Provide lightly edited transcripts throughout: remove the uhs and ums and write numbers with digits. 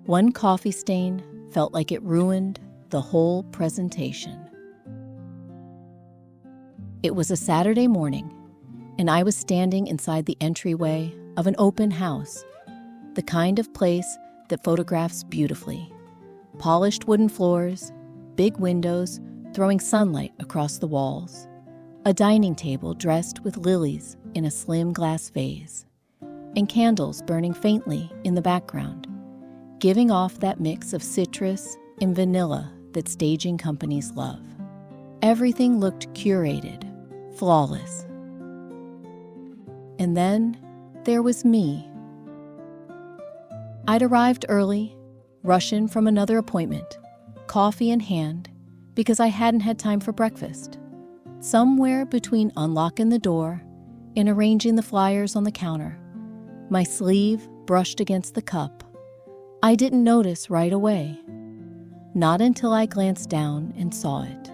One coffee stain felt like it ruined the whole presentation. It was a Saturday morning, and I was standing inside the entryway of an open house, the kind of place that photographs beautifully. Polished wooden floors, big windows throwing sunlight across the walls, a dining table dressed with lilies in a slim glass vase, and candles burning faintly in the background, giving off that mix of citrus and vanilla that staging companies love. Everything looked curated, flawless. And then there was me. I'd arrived early, rushing from another appointment, coffee in hand, because I hadn't had time for breakfast. Somewhere between unlocking the door and arranging the flyers on the counter, my sleeve brushed against the cup. I didn't notice right away. Not until I glanced down and saw it.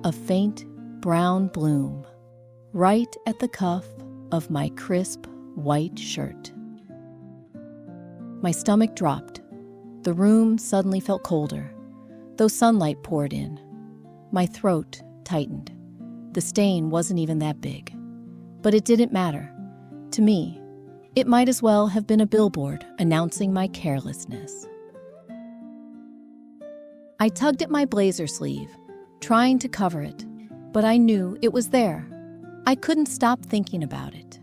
A faint brown bloom, right at the cuff of my crisp white shirt. My stomach dropped. The room suddenly felt colder, though sunlight poured in. My throat tightened. The stain wasn't even that big. But it didn't matter. To me, it might as well have been a billboard announcing my carelessness. I tugged at my blazer sleeve, trying to cover it, but I knew it was there. I couldn't stop thinking about it.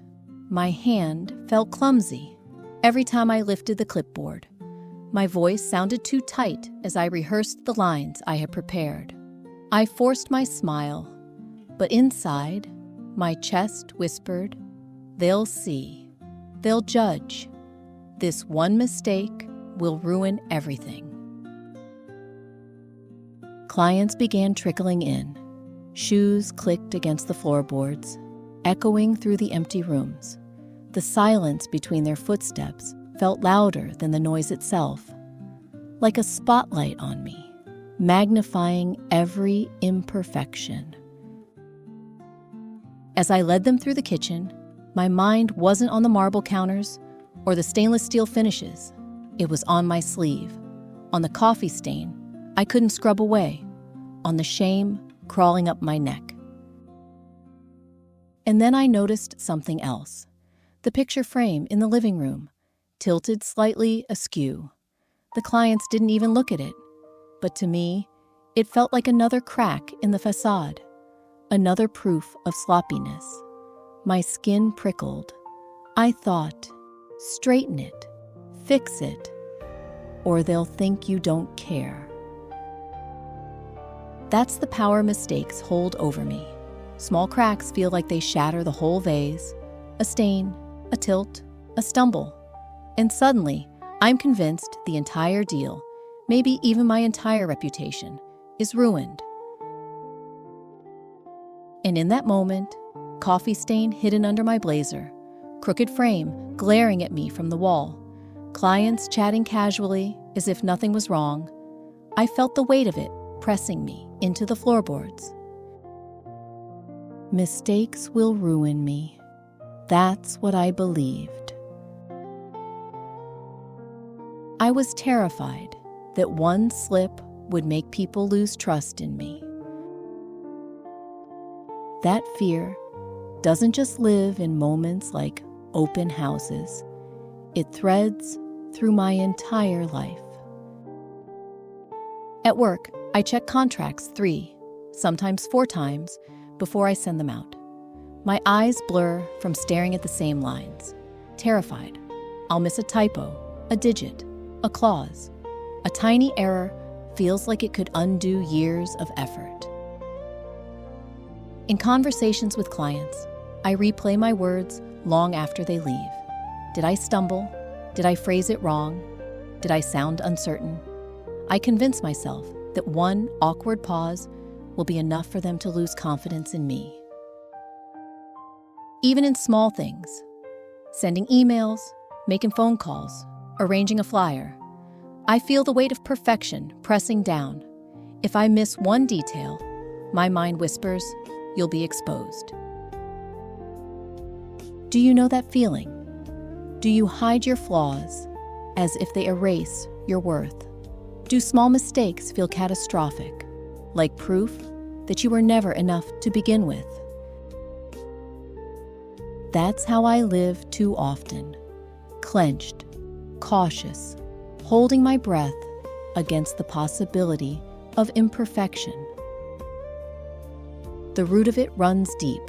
My hand felt clumsy every time I lifted the clipboard. My voice sounded too tight as I rehearsed the lines I had prepared. I forced my smile, but inside, my chest whispered, "They'll see. They'll judge. This one mistake will ruin everything." Clients began trickling in. Shoes clicked against the floorboards, echoing through the empty rooms. The silence between their footsteps felt louder than the noise itself, like a spotlight on me, magnifying every imperfection. As I led them through the kitchen, my mind wasn't on the marble counters or the stainless steel finishes. It was on my sleeve, on the coffee stain I couldn't scrub away, on the shame crawling up my neck. And then I noticed something else. The picture frame in the living room, tilted slightly askew. The clients didn't even look at it, but to me, it felt like another crack in the facade, another proof of sloppiness. My skin prickled. I thought, straighten it, fix it, or they'll think you don't care. That's the power mistakes hold over me. Small cracks feel like they shatter the whole vase, a stain, a tilt, a stumble. And suddenly, I'm convinced the entire deal, maybe even my entire reputation, is ruined. And in that moment, coffee stain hidden under my blazer, crooked frame glaring at me from the wall, clients chatting casually as if nothing was wrong, I felt the weight of it pressing me into the floorboards. Mistakes will ruin me. That's what I believed. I was terrified that one slip would make people lose trust in me. That fear doesn't just live in moments like open houses. It threads through my entire life. At work, I check contracts 3, sometimes 4 times before I send them out. My eyes blur from staring at the same lines. Terrified, I'll miss a typo, a digit, a clause. A tiny error feels like it could undo years of effort. In conversations with clients, I replay my words long after they leave. Did I stumble? Did I phrase it wrong? Did I sound uncertain? I convince myself that one awkward pause will be enough for them to lose confidence in me. Even in small things, sending emails, making phone calls, arranging a flyer, I feel the weight of perfection pressing down. If I miss one detail, my mind whispers, "You'll be exposed." Do you know that feeling? Do you hide your flaws? as if they erase your worth? Do small mistakes feel catastrophic, like proof that you were never enough to begin with? That's how I live too often, clenched, cautious, holding my breath against the possibility of imperfection. The root of it runs deep.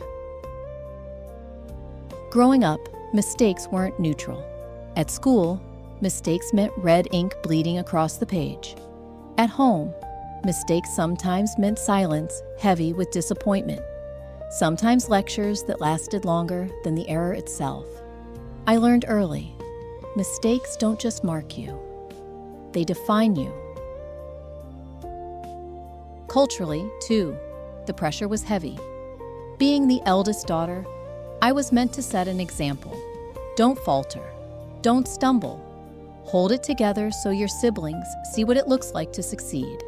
Growing up, mistakes weren't neutral. At school, mistakes meant red ink bleeding across the page. At home, mistakes sometimes meant silence heavy with disappointment. Sometimes lectures that lasted longer than the error itself. I learned early, mistakes don't just mark you, they define you. Culturally, too, the pressure was heavy. Being the eldest daughter, I was meant to set an example. Don't falter. Don't stumble. Hold it together so your siblings see what it looks like to succeed.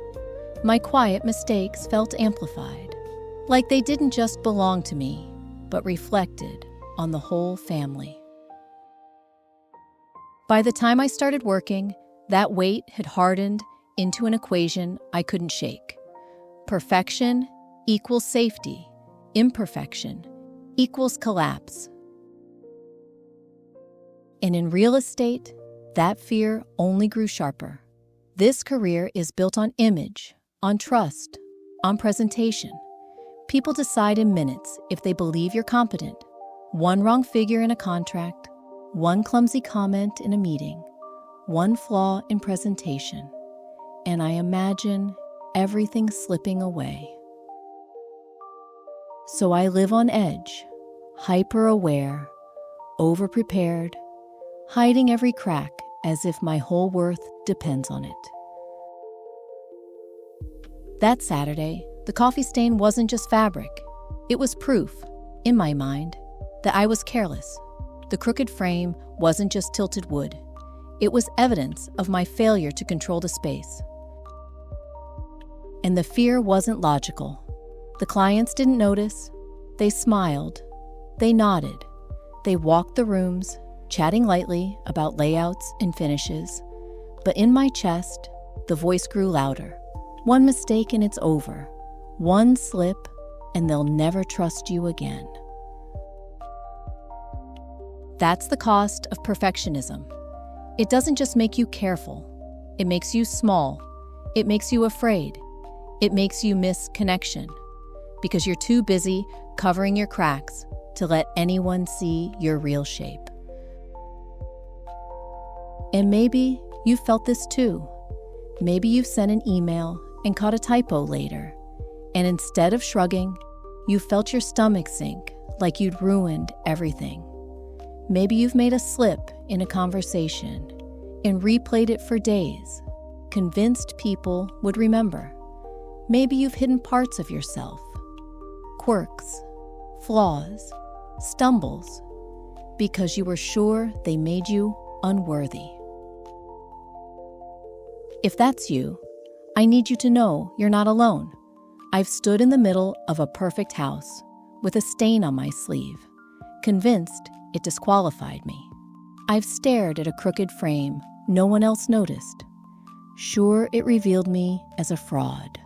My quiet mistakes felt amplified, like they didn't just belong to me, but reflected on the whole family. By the time I started working, that weight had hardened into an equation I couldn't shake. Perfection equals safety. Imperfection equals collapse. And in real estate, that fear only grew sharper. This career is built on image, on trust, on presentation. People decide in minutes if they believe you're competent. One wrong figure in a contract, one clumsy comment in a meeting, one flaw in presentation, and I imagine everything slipping away. So I live on edge, hyper-aware, over-prepared, hiding every crack as if my whole worth depends on it. That Saturday, the coffee stain wasn't just fabric. It was proof, in my mind, that I was careless. The crooked frame wasn't just tilted wood. It was evidence of my failure to control the space. And the fear wasn't logical. The clients didn't notice. They smiled. They nodded. They walked the rooms, chatting lightly about layouts and finishes. But in my chest, the voice grew louder. One mistake and it's over. One slip and they'll never trust you again. That's the cost of perfectionism. It doesn't just make you careful. It makes you small. It makes you afraid. It makes you miss connection because you're too busy covering your cracks to let anyone see your real shape. And maybe you felt this too. Maybe you've sent an email and caught a typo later, and instead of shrugging, you felt your stomach sink like you'd ruined everything. Maybe you've made a slip in a conversation and replayed it for days, convinced people would remember. Maybe you've hidden parts of yourself, quirks, flaws, stumbles, because you were sure they made you unworthy. If that's you, I need you to know you're not alone. I've stood in the middle of a perfect house with a stain on my sleeve, convinced it disqualified me. I've stared at a crooked frame no one else noticed, sure it revealed me as a fraud.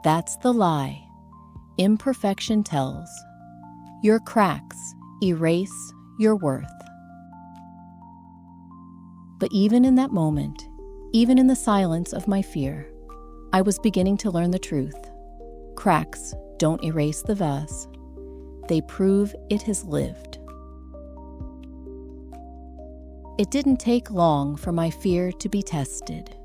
That's the lie imperfection tells. Your cracks erase your worth. But even in that moment, even in the silence of my fear, I was beginning to learn the truth. Cracks don't erase the vase. They prove it has lived. It didn't take long for my fear to be tested.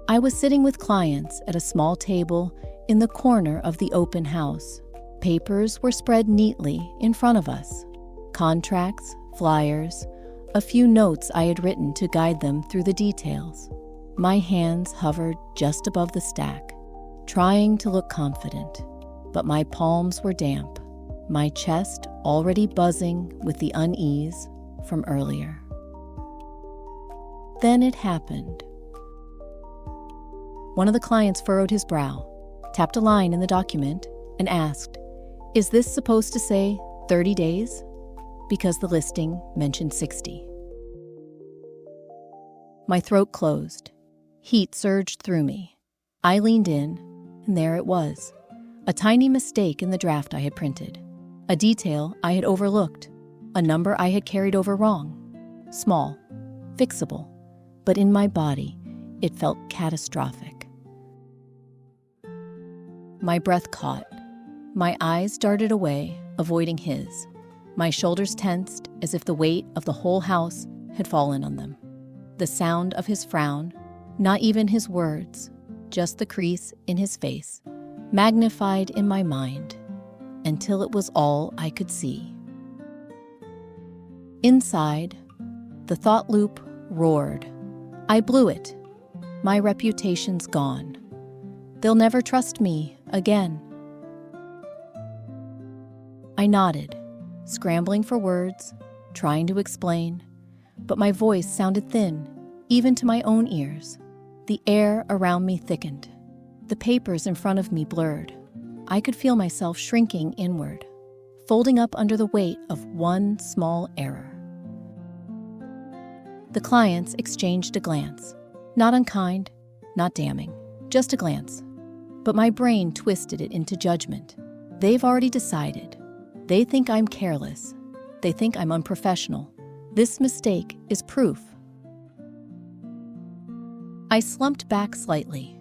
I was sitting with clients at a small table in the corner of the open house. Papers were spread neatly in front of us. Contracts, flyers, a few notes I had written to guide them through the details. My hands hovered just above the stack, trying to look confident, but my palms were damp, my chest already buzzing with the unease from earlier. Then it happened. One of the clients furrowed his brow, tapped a line in the document, and asked, "Is this supposed to say 30 days?" because the listing mentioned 60. My throat closed. Heat surged through me. I leaned in, and there it was. A tiny mistake in the draft I had printed. A detail I had overlooked. A number I had carried over wrong. Small, fixable, but in my body, it felt catastrophic. My breath caught. My eyes darted away, avoiding his. My shoulders tensed as if the weight of the whole house had fallen on them. The sound of his frown, not even his words, just the crease in his face, magnified in my mind until it was all I could see. Inside, the thought loop roared. I blew it. My reputation's gone. They'll never trust me again. I nodded, scrambling for words, trying to explain, but my voice sounded thin, even to my own ears. The air around me thickened. The papers in front of me blurred. I could feel myself shrinking inward, folding up under the weight of one small error. The clients exchanged a glance. Not unkind, not damning, just a glance. But my brain twisted it into judgment. They've already decided. They think I'm careless. They think I'm unprofessional. This mistake is proof. I slumped back slightly,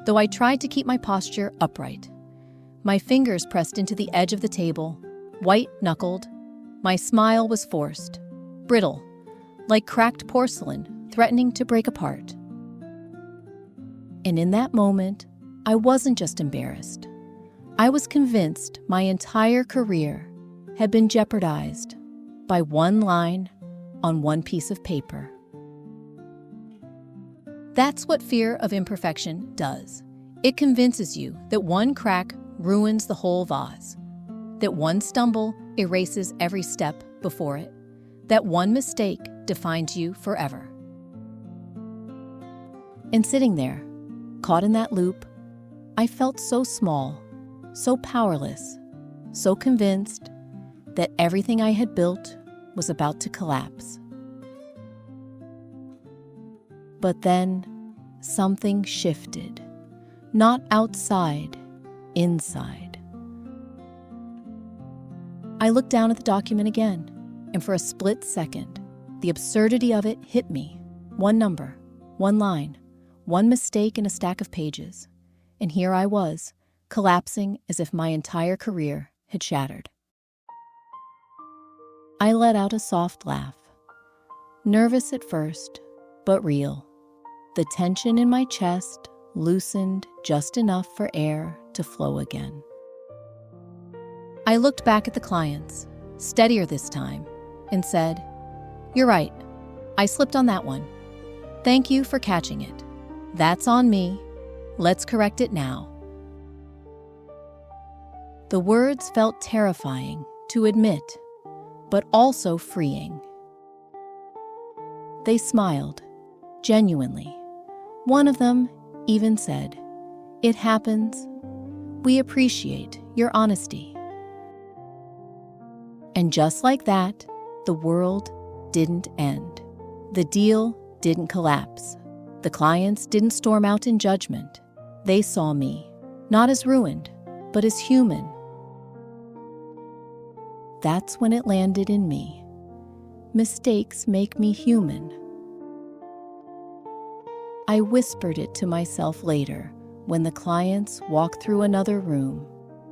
though I tried to keep my posture upright. My fingers pressed into the edge of the table, white-knuckled. My smile was forced, brittle, like cracked porcelain threatening to break apart. And in that moment, I wasn't just embarrassed. I was convinced my entire career had been jeopardized by one line on one piece of paper. That's what fear of imperfection does. It convinces you that one crack ruins the whole vase, that one stumble erases every step before it, that one mistake defines you forever. And sitting there, caught in that loop, I felt so small, so powerless, so convinced that everything I had built was about to collapse. But then something shifted, not outside, inside. I looked down at the document again, and for a split second, the absurdity of it hit me. One number, one line, one mistake in a stack of pages, and here I was, collapsing as if my entire career had shattered. I let out a soft laugh, nervous at first, but real. The tension in my chest loosened just enough for air to flow again. I looked back at the clients, steadier this time, and said, "You're right. I slipped on that one. Thank you for catching it. That's on me. Let's correct it now." The words felt terrifying to admit, but also freeing. They smiled, genuinely. One of them even said, "It happens. We appreciate your honesty." And just like that, the world didn't end. The deal didn't collapse. The clients didn't storm out in judgment. They saw me, not as ruined, but as human. That's when it landed in me. Mistakes make me human. I whispered it to myself later when the clients walked through another room.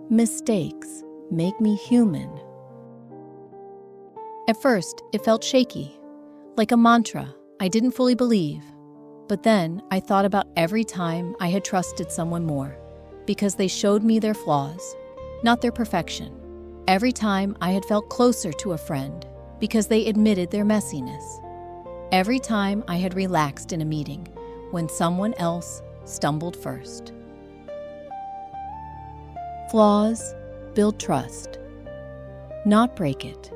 Mistakes make me human. At first, it felt shaky, like a mantra I didn't fully believe. But then I thought about every time I had trusted someone more, because they showed me their flaws, not their perfection. Every time I had felt closer to a friend, because they admitted their messiness. Every time I had relaxed in a meeting, when someone else stumbled first. Flaws build trust, not break it.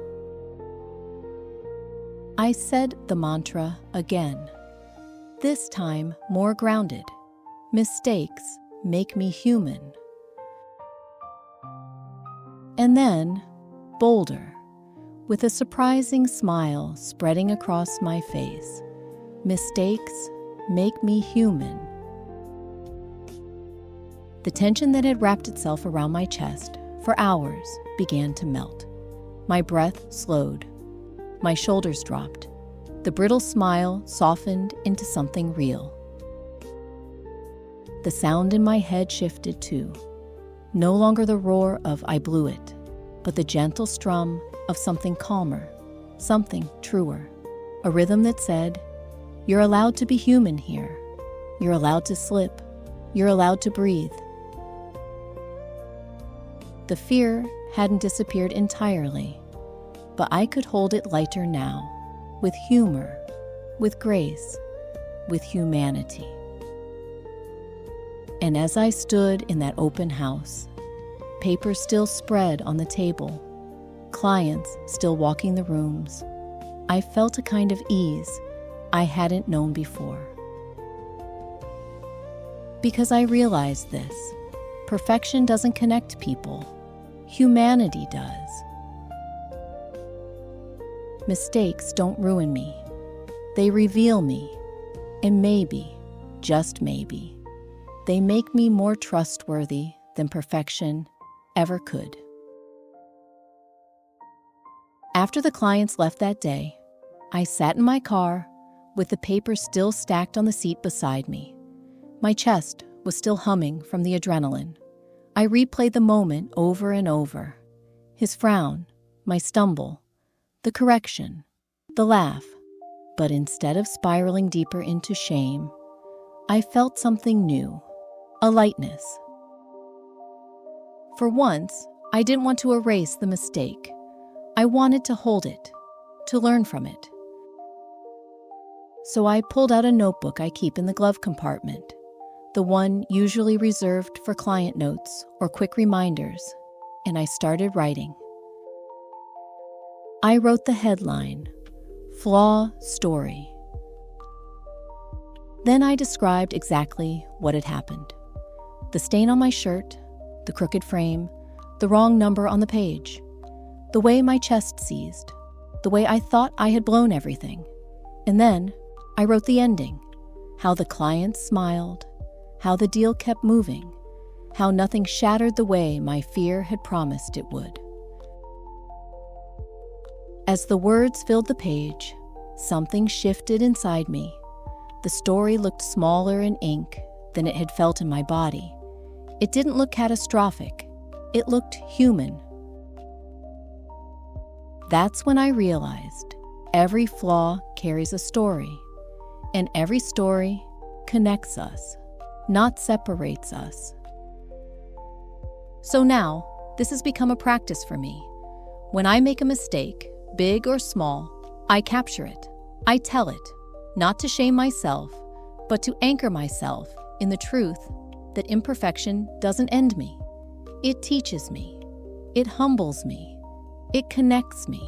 I said the mantra again, this time more grounded. Mistakes make me human. And then, bolder, with a surprising smile spreading across my face. Mistakes make me human. The tension that had wrapped itself around my chest for hours began to melt. My breath slowed. My shoulders dropped. The brittle smile softened into something real. The sound in my head shifted too. No longer the roar of "I blew it," but the gentle strum of something calmer, something truer. A rhythm that said, "You're allowed to be human here. You're allowed to slip. You're allowed to breathe." The fear hadn't disappeared entirely, but I could hold it lighter now, with humor, with grace, with humanity. And as I stood in that open house, papers still spread on the table, clients still walking the rooms, I felt a kind of ease I hadn't known before. Because I realized this: perfection doesn't connect people, humanity does. Mistakes don't ruin me. They reveal me, and maybe, just maybe, they make me more trustworthy than perfection ever could. After the clients left that day, I sat in my car with the papers still stacked on the seat beside me. My chest was still humming from the adrenaline. I replayed the moment over and over. His frown, my stumble, the correction, the laugh. But instead of spiraling deeper into shame, I felt something new, a lightness. For once, I didn't want to erase the mistake. I wanted to hold it, to learn from it. So I pulled out a notebook I keep in the glove compartment, the one usually reserved for client notes or quick reminders, and I started writing. I wrote the headline, "Flaw Story." Then I described exactly what had happened. The stain on my shirt, the crooked frame, the wrong number on the page, the way my chest seized, the way I thought I had blown everything. And then I wrote the ending, how the clients smiled, how the deal kept moving, how nothing shattered the way my fear had promised it would. As the words filled the page, something shifted inside me. The story looked smaller in ink than it had felt in my body. It didn't look catastrophic. It looked human. That's when I realized every flaw carries a story, and every story connects us, not separates us. So now, this has become a practice for me. When I make a mistake, big or small, I capture it. I tell it, not to shame myself, but to anchor myself in the truth that imperfection doesn't end me. It teaches me. It humbles me. It connects me.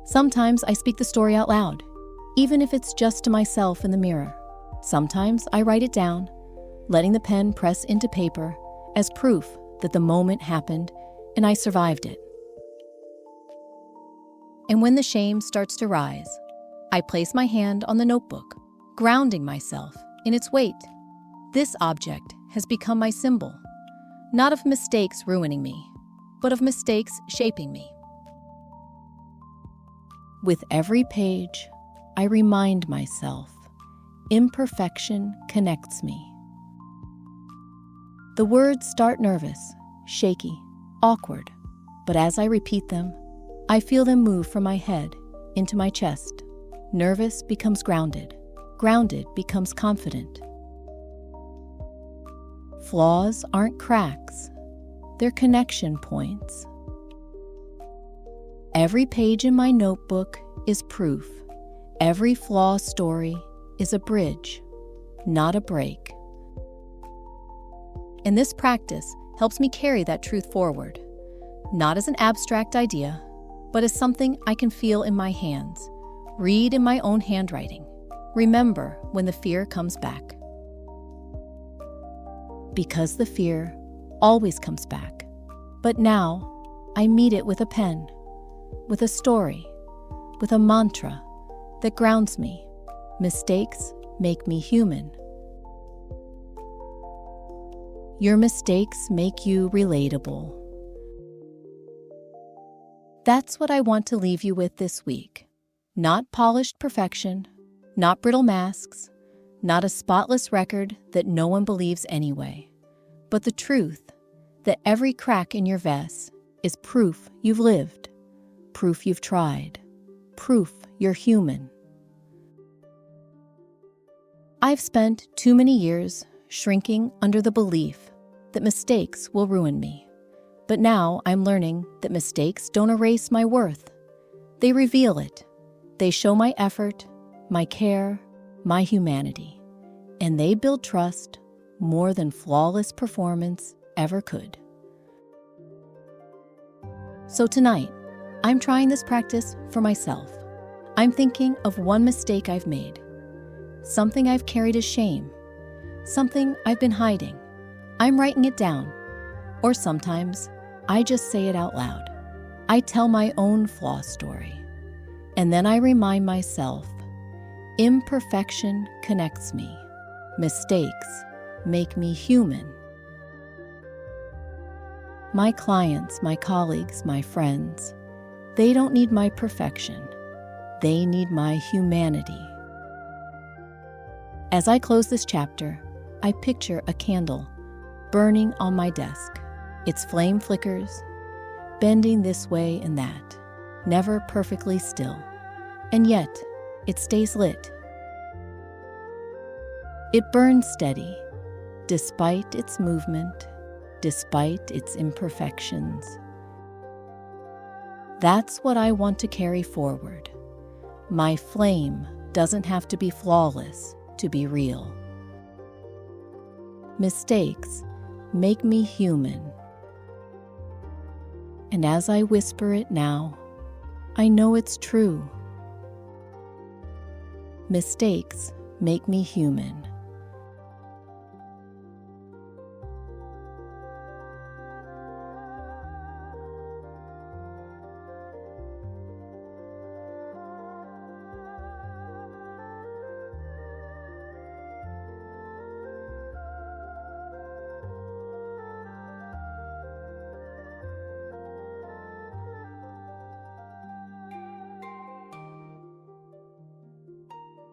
Sometimes I speak the story out loud, even if it's just to myself in the mirror. Sometimes I write it down, letting the pen press into paper as proof that the moment happened and I survived it. And when the shame starts to rise, I place my hand on the notebook, grounding myself in its weight. This object has become my symbol, not of mistakes ruining me, but of mistakes shaping me. With every page, I remind myself, imperfection connects me. The words start nervous, shaky, awkward, but as I repeat them, I feel them move from my head into my chest. Nervous becomes grounded. Grounded becomes confident. Flaws aren't cracks. They're connection points. Every page in my notebook is proof. Every flaw story is a bridge, not a break. And this practice helps me carry that truth forward, not as an abstract idea, but as something I can feel in my hands, read in my own handwriting, remember when the fear comes back. Because the fear always comes back. But now, I meet it with a pen, with a story, with a mantra that grounds me. Mistakes make me human. Your mistakes make you relatable. That's what I want to leave you with this week. Not polished perfection, not brittle masks, not a spotless record that no one believes anyway, but the truth that every crack in your vest is proof you've lived, proof you've tried, proof you're human. I've spent too many years shrinking under the belief that mistakes will ruin me. But now I'm learning that mistakes don't erase my worth. They reveal it. They show my effort, my care, my humanity. And they build trust more than flawless performance ever could. So tonight, I'm trying this practice for myself. I'm thinking of one mistake I've made, something I've carried as shame, something I've been hiding. I'm writing it down, or sometimes I just say it out loud. I tell my own flaw story, and then I remind myself, imperfection connects me. Mistakes make me human. My clients, my colleagues, my friends, they don't need my perfection. They need my humanity. As I close this chapter, I picture a candle burning on my desk. Its flame flickers, bending this way and that, never perfectly still, and yet it stays lit. It burns steady, despite its movement, despite its imperfections. That's what I want to carry forward. My flame doesn't have to be flawless to be real. Mistakes make me human. And as I whisper it now, I know it's true. Mistakes make me human.